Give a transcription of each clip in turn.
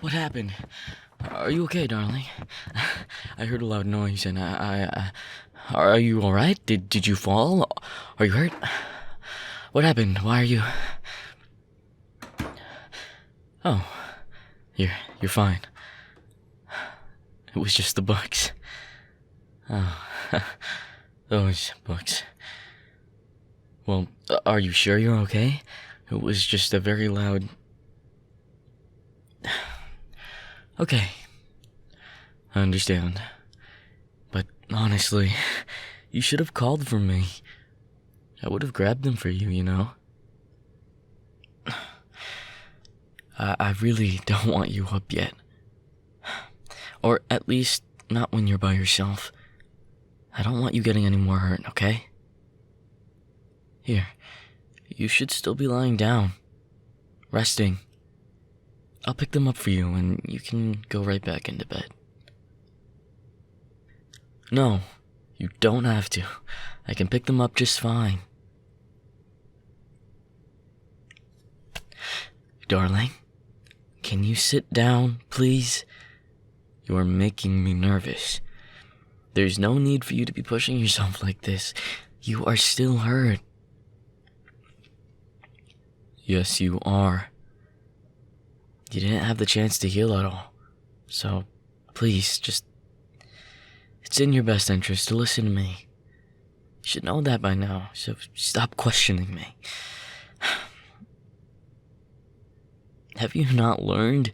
What happened? Are you okay, darling? I heard a loud noise and are you alright? Did you fall? Are you hurt? What happened? Why are you... Oh, you're fine. It was just the books. Oh, those books. Well, are you sure you're okay? It was just a very loud... Okay, I understand. But honestly, you should have called for me. I would have grabbed them for you, you know? I really don't want you up yet. Or at least, not when you're by yourself. I don't want you getting any more hurt, okay? Here, you should still be lying down, resting. I'll pick them up for you and you can go right back into bed. No, you don't have to. I can pick them up just fine. Darling, can you sit down, please? You are making me nervous. There's no need for you to be pushing yourself like this. You are still hurt. Yes, you are. You didn't have the chance to heal at all. So, please, it's in your best interest to listen to me. You should know that by now, so stop questioning me. Have you not learned?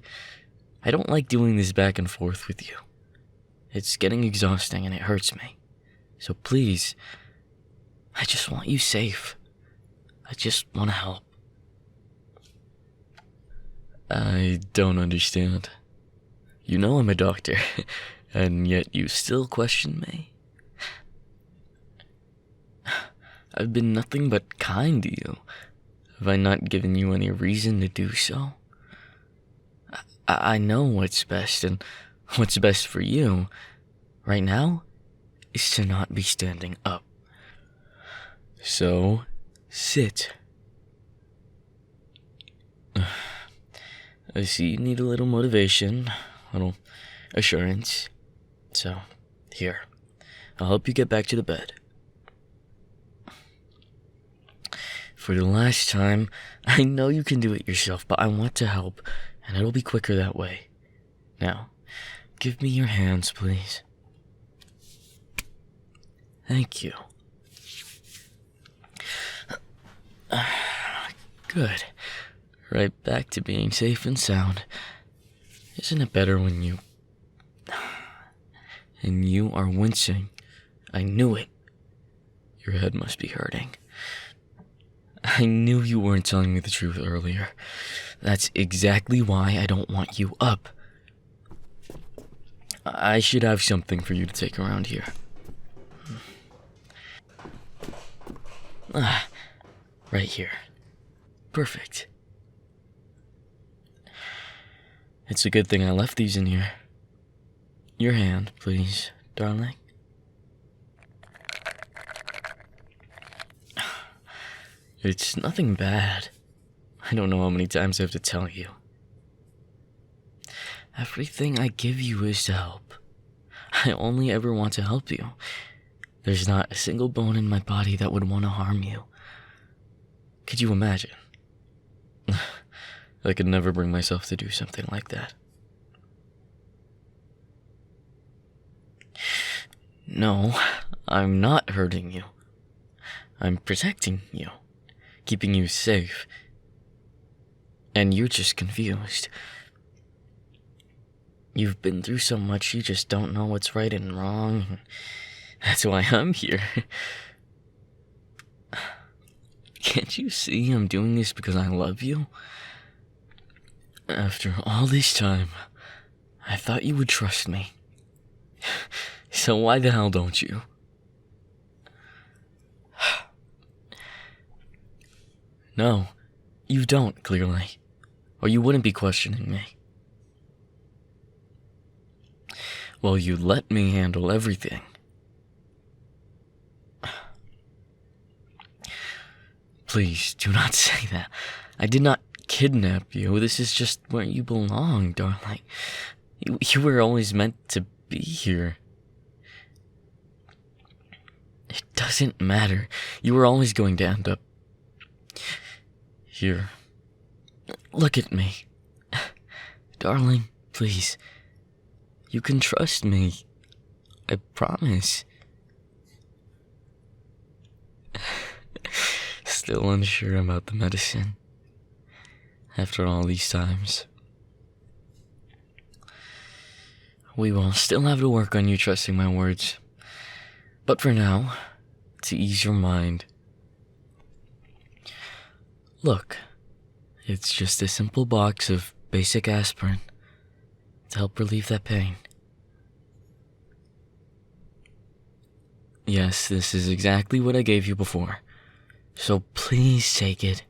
I don't like doing this back and forth with you. It's getting exhausting and it hurts me. So please, I just want you safe. I just want to help. I don't understand. You know I'm a doctor, and yet you still question me? I've been nothing but kind to you. Have I not given you any reason to do so? I know what's best, and what's best for you right now is to not be standing up. So, sit. I see you need a little motivation, a little assurance. So, here, I'll help you get back to the bed. For the last time, I know you can do it yourself, but I want to help, and it'll be quicker that way. Now, give me your hands, please. Thank you. Good. Right back to being safe and sound. Isn't it better when you... And you are wincing. I knew it. Your head must be hurting. I knew you weren't telling me the truth earlier. That's exactly why I don't want you up. I should have something for you to take around here. Right here. Perfect. It's a good thing I left these in here. Your hand, please, darling. It's nothing bad. I don't know how many times I have to tell you. Everything I give you is to help. I only ever want to help you. There's not a single bone in my body that would want to harm you. Could you imagine? I could never bring myself to do something like that. No, I'm not hurting you. I'm protecting you, keeping you safe. And you're just confused. You've been through so much, you just don't know what's right and wrong. That's why I'm here. Can't you see I'm doing this because I love you? After all this time, I thought you would trust me. So why the hell don't you? No, you don't, clearly. Or you wouldn't be questioning me. Well, you let me handle everything. Please, do not say that. I did not kidnap you. This is just where you belong, darling. You were always meant to be here. It doesn't matter. You were always going to end up here. Look at me. Darling, please. You can trust me. I promise. Still unsure about the medicine. After all these times. We will still have to work on you trusting my words. But for now, to ease your mind, look, it's just a simple box of basic aspirin to help relieve that pain. Yes, this is exactly what I gave you before, so please take it.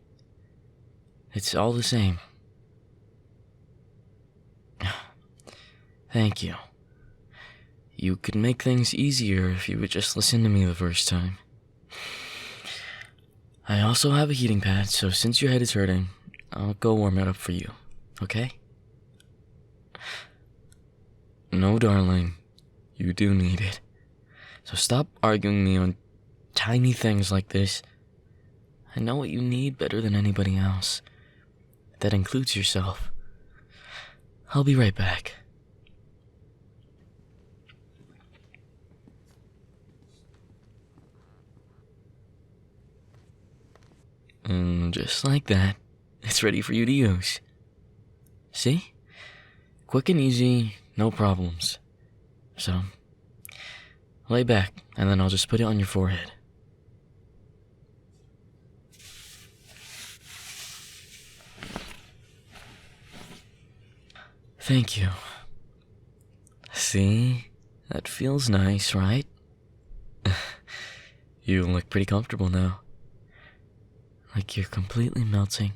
It's all the same. Thank you. You could make things easier if you would just listen to me the first time. I also have a heating pad, so since your head is hurting, I'll go warm it up for you, okay? No, darling, you do need it. So stop arguing me on tiny things like this. I know what you need better than anybody else. That includes yourself. I'll be right back. And just like that, it's ready for you to use. See? Quick and easy, no problems. So, lay back, and then I'll just put it on your forehead. Thank you. See? That feels nice, right? You look pretty comfortable now. Like you're completely melting.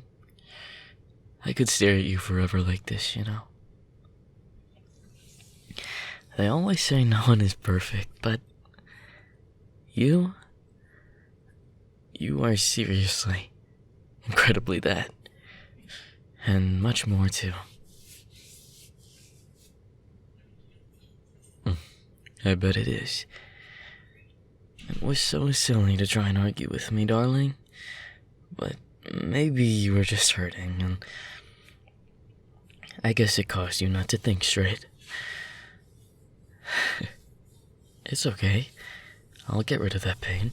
I could stare at you forever like this, you know? They always say no one is perfect, but you are seriously, incredibly that. And much more too. I bet it is. It was so silly to try and argue with me, darling. But maybe you were just hurting, and I guess it caused you not to think straight. It's okay. I'll get rid of that pain.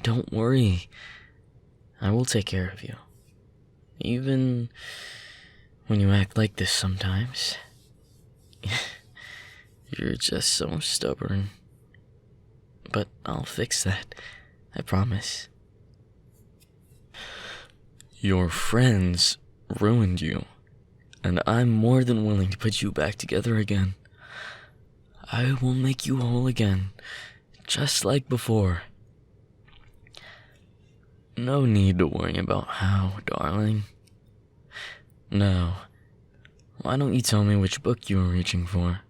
Don't worry. I will take care of you. Even when you act like this sometimes. You're just so stubborn. But I'll fix that. I promise. Your friends ruined you, and I'm more than willing to put you back together again. I will make you whole again, just like before. No need to worry about how, darling. Now, why don't you tell me which book you were reaching for?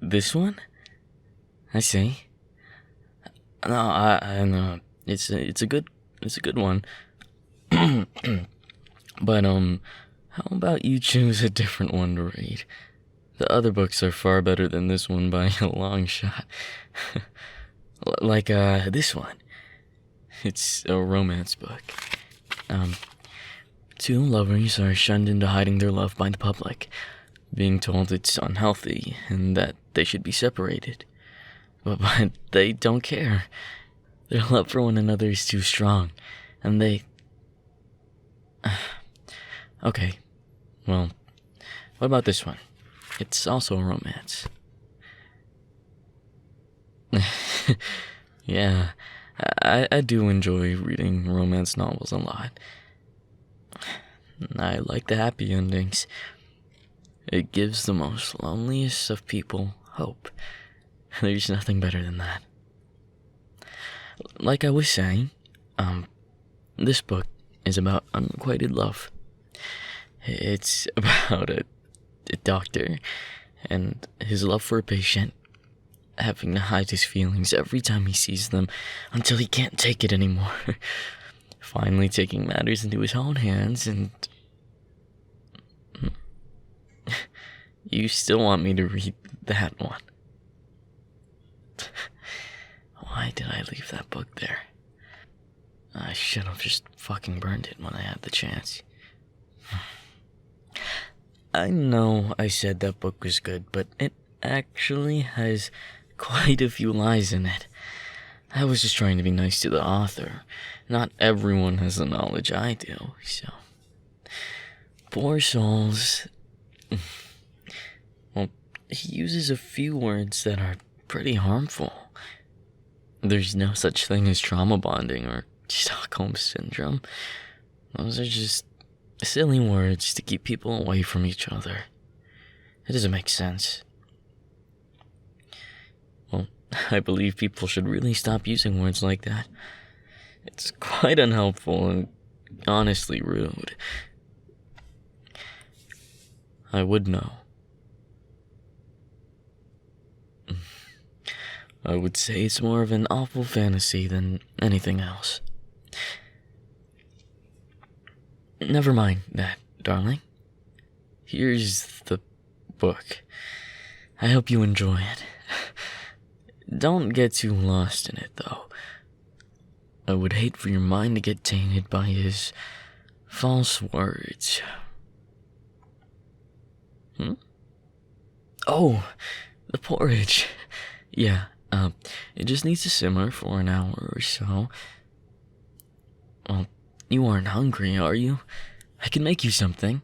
This one? I see. No, I know. It's a good one. But how about you choose a different one to read? The other books are far better than this one by a long shot. Like this one. It's a romance book. Two lovers are shunned into hiding their love by the public, being told it's unhealthy and that they should be separated. But they don't care. Their love for one another is too strong, and they... Okay, well, what about this one? It's also a romance. Yeah, I do enjoy reading romance novels a lot. I like the happy endings. It gives the most loneliest of people hope. There's nothing better than that. Like I was saying, this book is about unrequited love. It's about a doctor and his love for a patient, having to hide his feelings every time he sees them until he can't take it anymore. Finally taking matters into his own hands and... You still want me to read that one? Why did I leave that book there? I should have just fucking burned it when I had the chance. I know I said that book was good, but it actually has quite a few lies in it. I was just trying to be nice to the author. Not everyone has the knowledge I do, so... Poor souls. Well, he uses a few words that are pretty harmful. There's no such thing as trauma bonding or Stockholm Syndrome. Those are just silly words to keep people away from each other. It doesn't make sense. Well, I believe people should really stop using words like that. It's quite unhelpful and honestly rude. I would know. I would say it's more of an awful fantasy than anything else. Never mind that, darling. Here's the book. I hope you enjoy it. Don't get too lost in it, though. I would hate for your mind to get tainted by his false words. Oh, the porridge. Yeah, it just needs to simmer for an hour or so. Well, you aren't hungry, are you? I can make you something.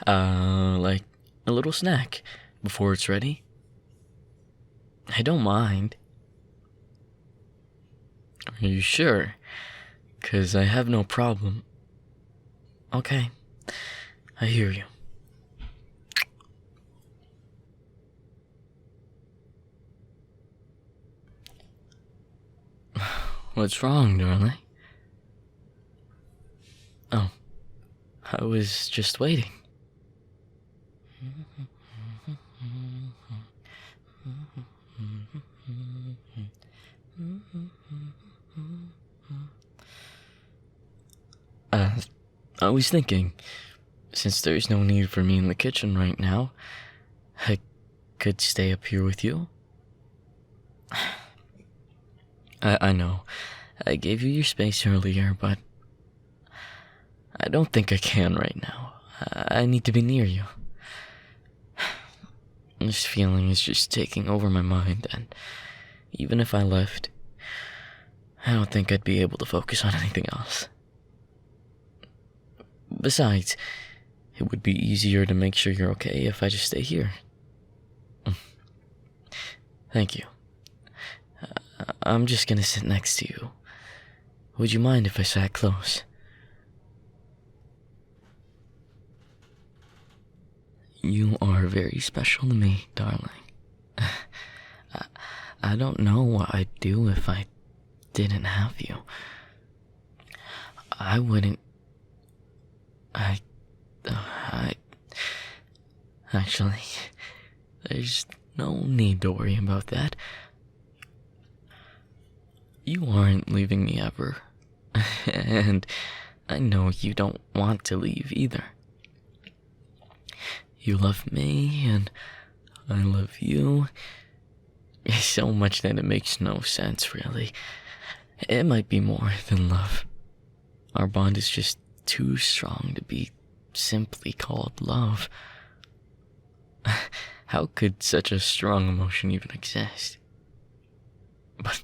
Like a little snack before it's ready. I don't mind. Are you sure? 'Cause I have no problem. Okay, I hear you. What's wrong, darling? Oh, I was just waiting. I was thinking, since there's no need for me in the kitchen right now, I could stay up here with you. I know, I gave you your space earlier, but I don't think I can right now. I need to be near you. This feeling is just taking over my mind, and even if I left, I don't think I'd be able to focus on anything else. Besides, it would be easier to make sure you're okay if I just stay here. Thank you. I'm just gonna sit next to you. Would you mind if I sat close? You are very special to me, darling. I don't know what I'd do if I didn't have you. I wouldn't... Actually, there's no need to worry about that. You aren't leaving me ever. And I know you don't want to leave either. You love me, and I love you. So much that it makes no sense, really. It might be more than love. Our bond is just too strong to be simply called love. How could such a strong emotion even exist? But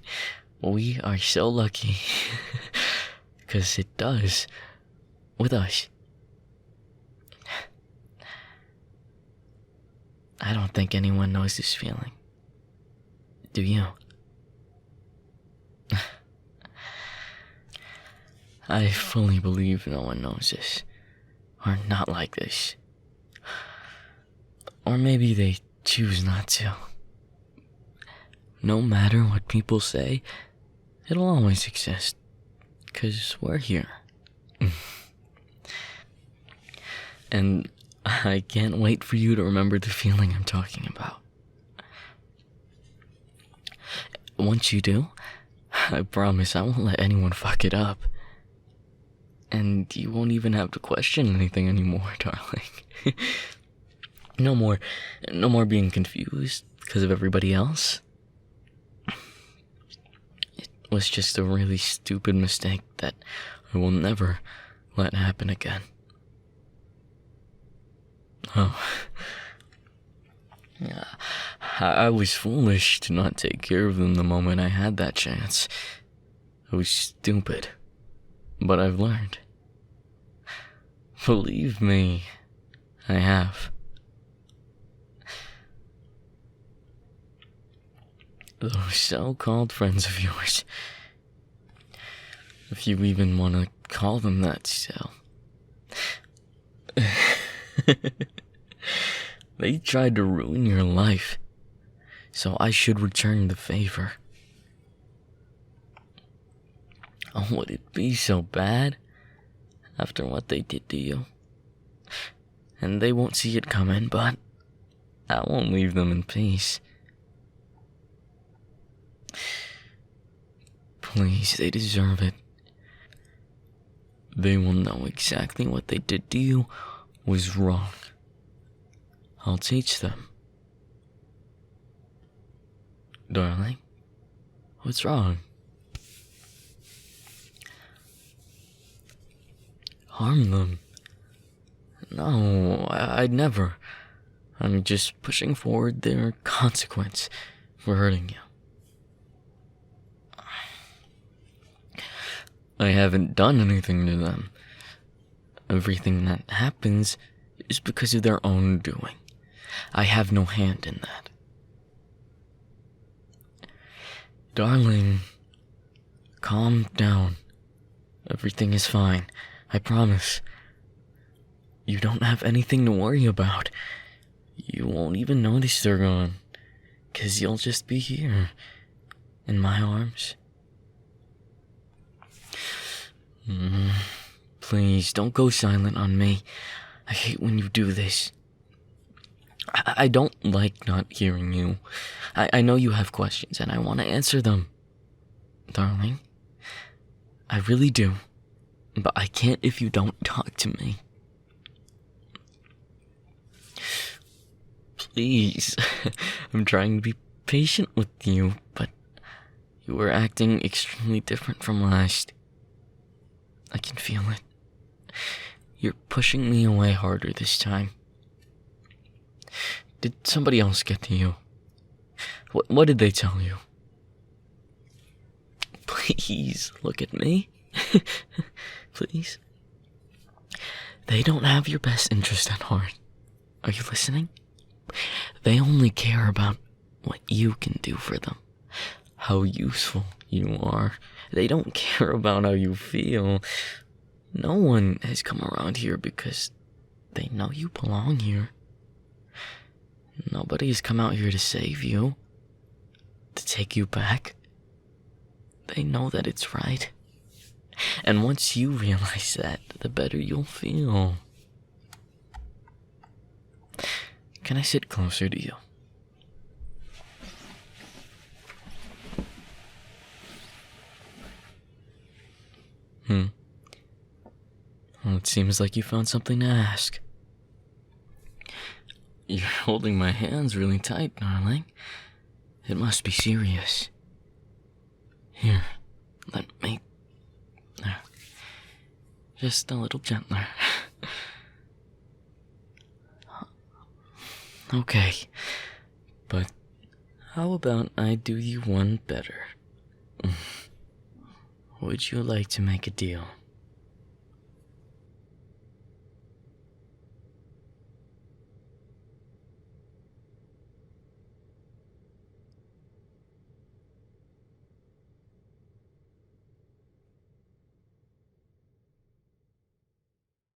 we are so lucky. 'Cause it does. With us. I don't think anyone knows this feeling. Do you? I fully believe no one knows this. Or not like this. Or maybe they choose not to. No matter what people say, it'll always exist. 'Cause we're here. And I can't wait for you to remember the feeling I'm talking about. once you do, I promise I won't let anyone fuck it up. And you won't even have to question anything anymore, darling. No more being confused because of everybody else. It was just a really stupid mistake that I will never let happen again. Oh. Yeah, I was foolish to not take care of them the moment I had that chance. I was stupid, but I've learned. Believe me, I have. Those so-called friends of yours, if you even want to call them that still, they tried to ruin your life, so I should return the favor. Oh, would it be so bad after what they did to you? And they won't see it coming, but I won't leave them in peace. Please, they deserve it. They will know exactly what they did to you was wrong. I'll teach them. Darling, what's wrong? Harm them? No, I'd never. I'm just pushing forward their consequence for hurting you. I haven't done anything to them. Everything that happens is because of their own doing. I have no hand in that. Darling, calm down. Everything is fine, I promise. You don't have anything to worry about. You won't even notice they're gone, 'cause you'll just be here, in my arms. Please, don't go silent on me. I hate when you do this. I don't like not hearing you. I know you have questions, and I want to answer them. Darling, I really do. But I can't if you don't talk to me. Please, I'm trying to be patient with you, but you were acting extremely different from last. I can feel it. You're pushing me away harder this time. Did somebody else get to you? What did they tell you? Please, look at me. Please. They don't have your best interest at heart. Are you listening? They only care about what you can do for them. How useful you are. They don't care about how you feel. No one has come around here because they know you belong here. Nobody has come out here to save you, to take you back. They know that it's right. And once you realize that, the better you'll feel. Can I sit closer to you? Well, it seems like you found something to ask. You're holding my hands really tight, darling. It must be serious. Here, let me... There. Just a little gentler. Okay, but how about I do you one better? Would you like to make a deal?